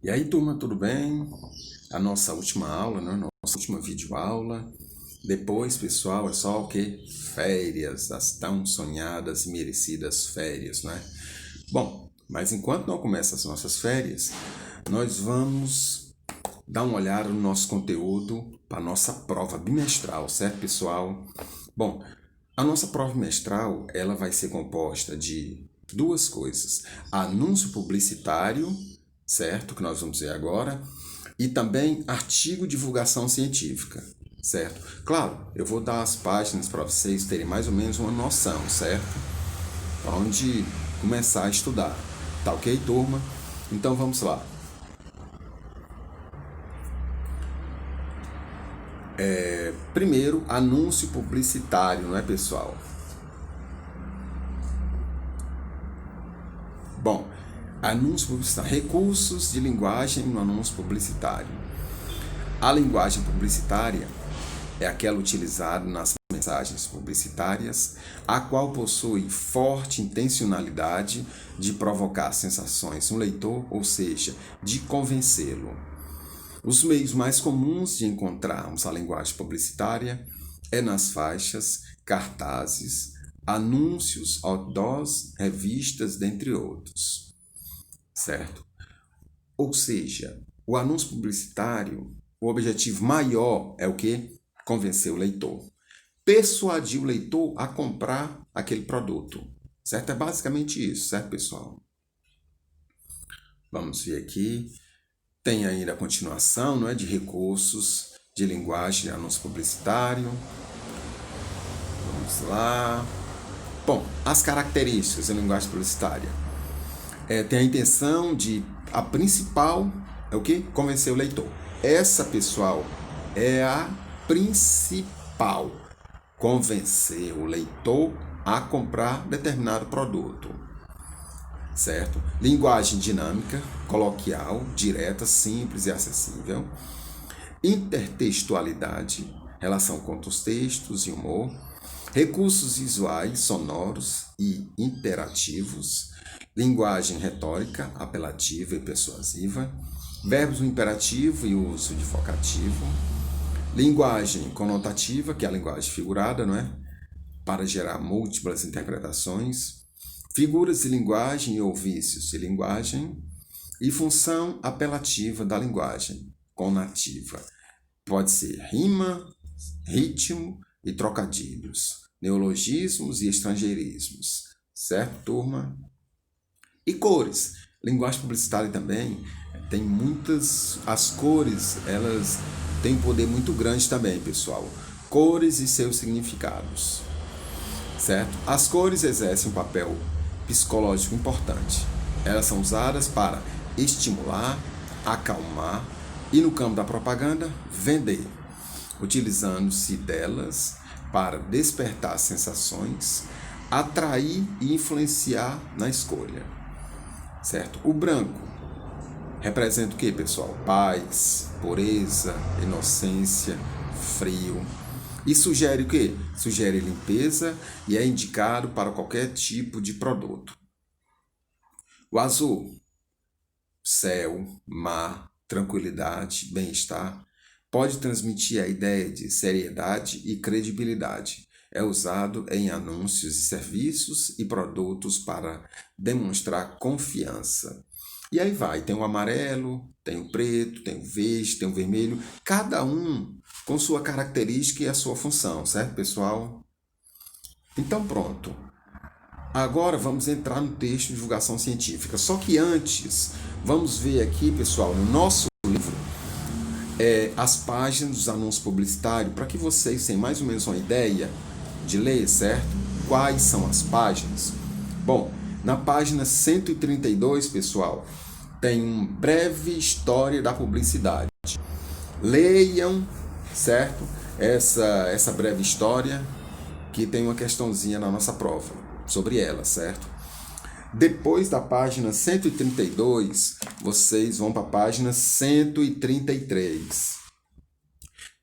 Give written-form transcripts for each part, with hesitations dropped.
E aí, turma, tudo bem? A nossa última aula, né? Nossa última videoaula. Depois, pessoal, é só o quê? Férias, as tão sonhadas e merecidas férias, né? Bom, mas enquanto não começam as nossas férias, nós vamos dar uma olhada no nosso conteúdo para a nossa prova bimestral, certo, pessoal? Bom, a nossa prova bimestral, ela vai ser composta de duas coisas: anúncio publicitário, certo? Que nós vamos ver agora, e também artigo de divulgação científica, certo? Claro, eu vou dar as páginas para vocês terem mais ou menos uma noção, certo? Para onde começar a estudar. Tá ok, turma? Então vamos lá. Primeiro, anúncio publicitário, não é, pessoal? Bom, anúncio publicitário, recursos de linguagem no anúncio publicitário. A linguagem publicitária é aquela utilizada nas mensagens publicitárias, a qual possui forte intencionalidade de provocar sensações no leitor, ou seja, de convencê-lo. Os meios mais comuns de encontrarmos a linguagem publicitária é nas faixas, cartazes, anúncios, outdoors, revistas, dentre outros, certo? Ou seja, o anúncio publicitário, o objetivo maior é o quê? Convencer o leitor. Persuadir o leitor a comprar aquele produto. Certo? É basicamente isso, certo, pessoal? Vamos ver aqui. Tem ainda a continuação, não é, de recursos de linguagem de anúncio publicitário. Vamos lá. Bom, as características da linguagem publicitária. Tem a intenção de... A principal é o quê? Convencer o leitor. Essa, pessoal, é a principal. Convencer o leitor a comprar determinado produto, certo? Linguagem dinâmica, coloquial, direta, simples e acessível. Intertextualidade, relação com os textos e humor. Recursos visuais, sonoros e interativos. Linguagem retórica, apelativa e persuasiva. Verbos no imperativo e uso de vocativo. Linguagem conotativa, que é a linguagem figurada, não é? Para gerar múltiplas interpretações. Figuras de linguagem e ou vícios de linguagem. E função apelativa da linguagem, conativa. Pode ser rima, ritmo e trocadilhos, neologismos e estrangeirismos. Certo, turma? E cores. Linguagem publicitária também tem muitas... As cores, elas têm um poder muito grande também, pessoal. Cores e seus significados. Certo? As cores exercem um papel psicológico importante. Elas são usadas para estimular, acalmar e, no campo da propaganda, vender, utilizando-se delas para despertar sensações, atrair e influenciar na escolha. Certo? O branco representa o que, pessoal? Paz, pureza, inocência, frio. E sugere o quê? Sugere limpeza e é indicado para qualquer tipo de produto. O azul, céu, mar, tranquilidade, bem-estar, pode transmitir a ideia de seriedade e credibilidade. É usado em anúncios de serviços e produtos para demonstrar confiança. E aí vai, tem o amarelo, tem o preto, tem o verde, tem o vermelho, cada um com sua característica e a sua função, certo, pessoal? Então pronto. Agora vamos entrar no texto de divulgação científica. Só que antes, vamos ver aqui, pessoal, no nosso livro, as páginas dos anúncios publicitários, para que vocês tenham mais ou menos uma ideia de ler, certo? Quais são as páginas? Bom, na página 132, pessoal, tem uma breve história da publicidade. Leiam, certo? Essa breve história, que tem uma questãozinha na nossa prova sobre ela, certo? Depois da página 132, vocês vão para a página 133,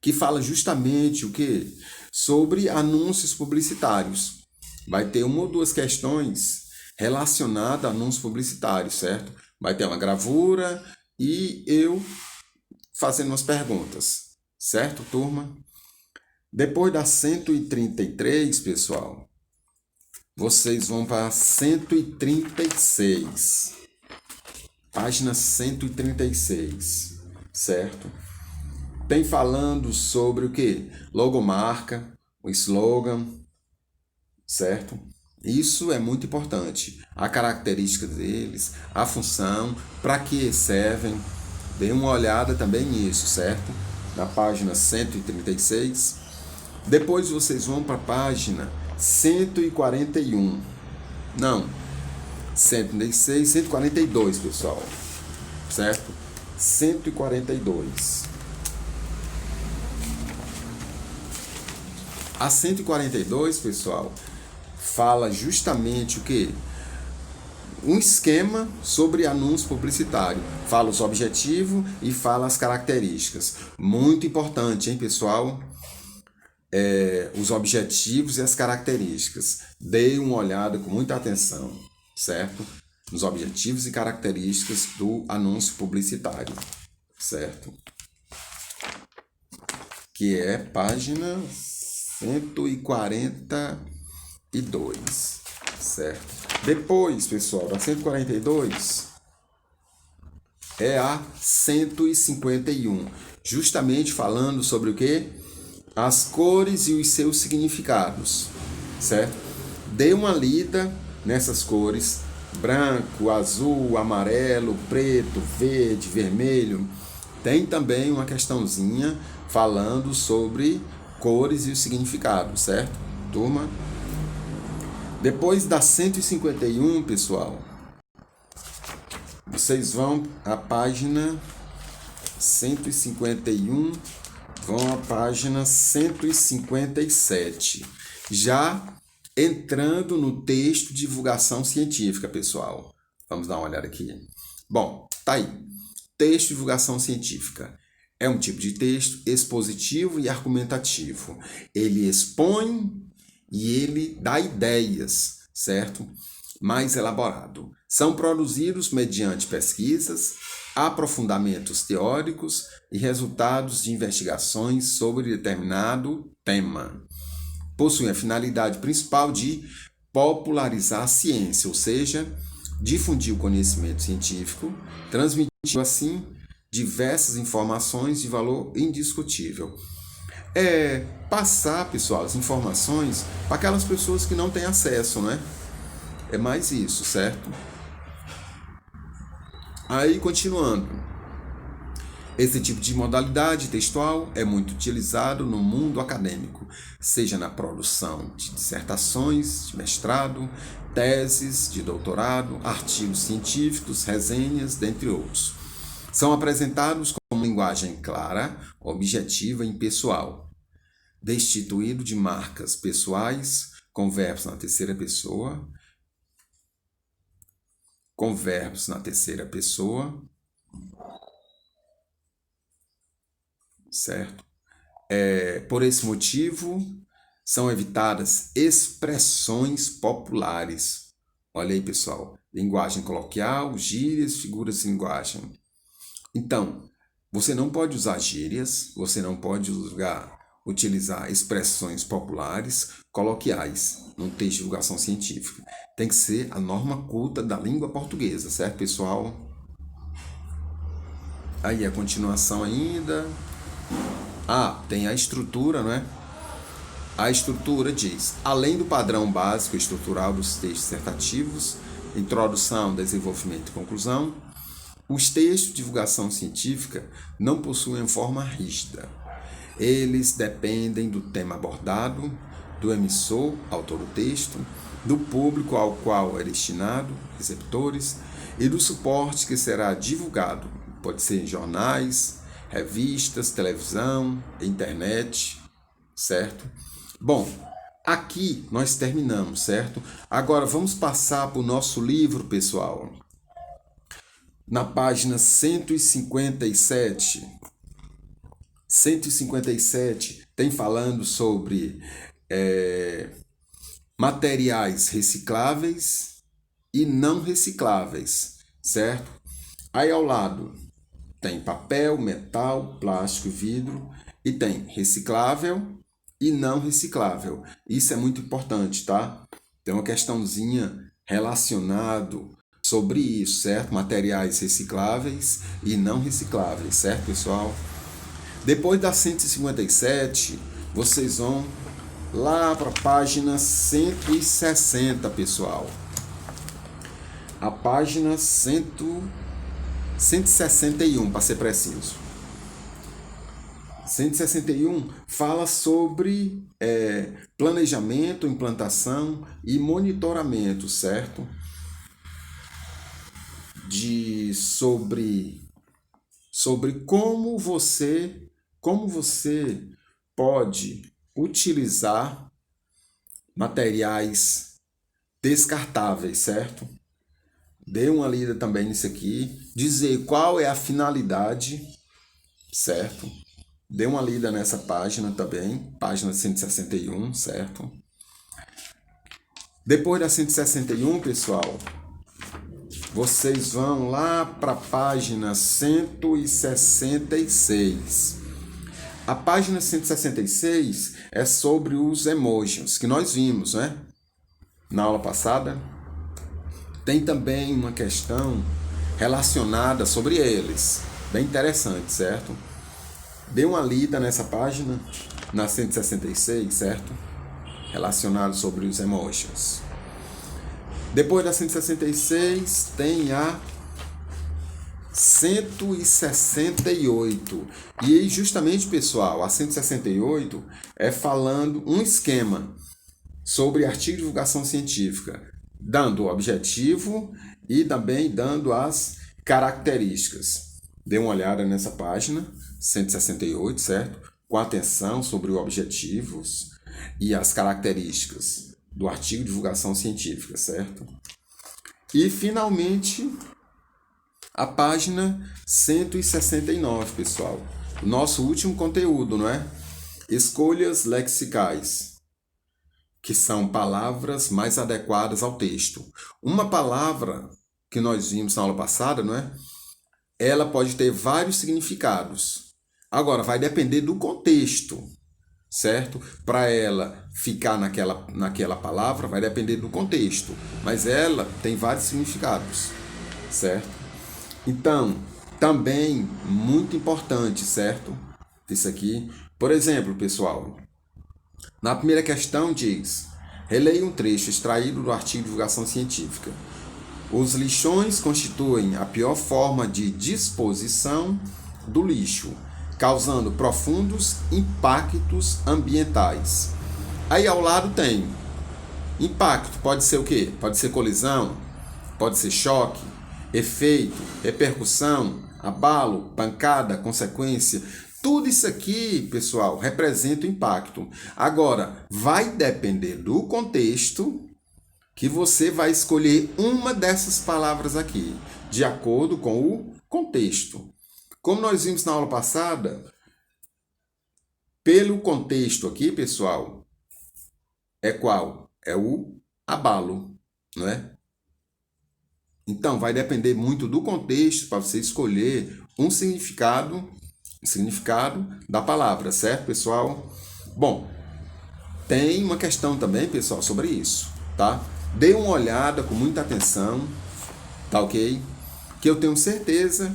que fala justamente o quê? Sobre anúncios publicitários. Vai ter uma ou duas questões relacionadas a anúncios publicitários, certo? Vai ter uma gravura e eu fazendo umas perguntas, certo, turma? Depois da 133, pessoal, vocês vão para 136, página 136, certo? Tem falando sobre o quê? Logomarca, o slogan, certo? Isso é muito importante. A característica deles, a função, para que servem. Dê uma olhada também nisso, certo? Na página 136. Depois vocês vão para a página 141. Não, 136, 142, pessoal. Certo? 142. A 142, pessoal, fala justamente o quê? Um esquema sobre anúncio publicitário. Fala os objetivos e fala as características. Muito importante, hein, pessoal? Os objetivos e as características. Dê uma olhada com muita atenção, certo? Nos objetivos e características do anúncio publicitário, certo? Que é página 142, certo? Depois, pessoal, da 142 é a 151, justamente falando sobre o quê? As cores e os seus significados, certo? Dê uma lida nessas cores: branco, azul, amarelo, preto, verde, vermelho. Tem também uma questãozinha falando sobre cores e o significado, certo, turma? Depois da 151, pessoal, vocês vão à página 151, vão à página 157, já entrando no texto de divulgação científica, pessoal. Vamos dar uma olhada aqui. Bom, tá aí. Texto de divulgação científica. É um tipo de texto expositivo e argumentativo. Ele expõe e ele dá ideias, certo? Mais elaborado. São produzidos mediante pesquisas, aprofundamentos teóricos e resultados de investigações sobre determinado tema. Possuem a finalidade principal de popularizar a ciência, ou seja, difundir o conhecimento científico, transmitindo assim diversas informações de valor indiscutível. Passar, pessoal, as informações para aquelas pessoas que não têm acesso, né? É mais isso, certo? Aí, continuando. Esse tipo de modalidade textual é muito utilizado no mundo acadêmico, seja na produção de dissertações de mestrado, teses de doutorado, artigos científicos, resenhas, dentre outros. São apresentados como linguagem clara, objetiva e impessoal, destituído de marcas pessoais, com verbos na terceira pessoa, certo? Por esse motivo, são evitadas expressões populares. Olha aí, pessoal. Linguagem coloquial, gírias, figuras de linguagem. Então, você não pode usar gírias, você não pode utilizar expressões populares, coloquiais, num texto de divulgação científica. Tem que ser a norma culta da língua portuguesa, certo, pessoal? Aí a continuação ainda. Tem a estrutura, né? A estrutura diz: além do padrão básico estrutural dos textos dissertativos, introdução, desenvolvimento e conclusão, os textos de divulgação científica não possuem forma rígida. Eles dependem do tema abordado, do emissor, autor do texto, do público ao qual é destinado, receptores, e do suporte que será divulgado. Pode ser em jornais, revistas, televisão, internet, certo? Bom, aqui nós terminamos, certo? Agora vamos passar para o nosso livro, pessoal. Na página 157, 157 tem falando sobre materiais recicláveis e não recicláveis, certo? Aí ao lado tem papel, metal, plástico e vidro, e tem reciclável e não reciclável. Isso é muito importante, tá? Tem uma questãozinha relacionado sobre isso, certo? Materiais recicláveis e não recicláveis, certo, pessoal? Depois da 157, vocês vão lá para a página 160, pessoal. A página 161, para ser preciso. 161 fala sobre planejamento, implantação e monitoramento, certo? Sobre como você pode utilizar materiais descartáveis, certo? Dê uma lida também nisso aqui, dizer qual é a finalidade, certo? Dê uma lida nessa página também, página 161, certo? Depois da 161, pessoal, vocês vão lá para a página 166. A página 166 é sobre os emojis, que nós vimos, né? Na aula passada. Tem também uma questão relacionada sobre eles, bem interessante, certo? Dê uma lida nessa página, na 166, certo? Relacionado sobre os emojis. Depois da 166, tem a 168. E aí, justamente, pessoal, a 168 é falando um esquema sobre artigo de divulgação científica, dando o objetivo e também dando as características. Dê uma olhada nessa página 168, certo? Com atenção sobre os objetivos e as características do artigo de divulgação científica, certo? E, finalmente, a página 169, pessoal. O nosso último conteúdo, não é? Escolhas lexicais, que são palavras mais adequadas ao texto. Uma palavra que nós vimos na aula passada, não é? Ela pode ter vários significados. Agora, vai depender do contexto, certo? Para ela ficar naquela palavra, vai depender do contexto. Mas ela tem vários significados, certo? Então, também muito importante, certo? Isso aqui. Por exemplo, pessoal, na primeira questão diz: releia um trecho extraído do artigo de divulgação científica. Os lixões constituem a pior forma de disposição do lixo, causando profundos impactos ambientais. Aí ao lado tem impacto, pode ser o quê? Pode ser colisão, pode ser choque, efeito, repercussão, abalo, pancada, consequência. Tudo isso aqui, pessoal, representa o impacto. Agora, vai depender do contexto que você vai escolher uma dessas palavras aqui, de acordo com o contexto. Como nós vimos na aula passada, pelo contexto aqui, pessoal, é qual? É o abalo, não é? Então, vai depender muito do contexto para você escolher um significado da palavra, certo, pessoal? Bom, tem uma questão também, pessoal, sobre isso, tá? Dê uma olhada com muita atenção, tá ok? Que eu tenho certeza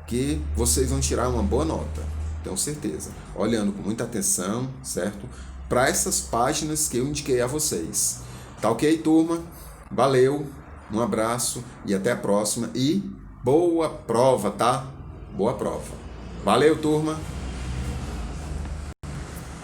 que vocês vão tirar uma boa nota, tenho certeza. Olhando com muita atenção, certo? Para essas páginas que eu indiquei a vocês. Tá ok, turma? Valeu, um abraço e até a próxima. E boa prova, tá? Boa prova. Valeu, turma!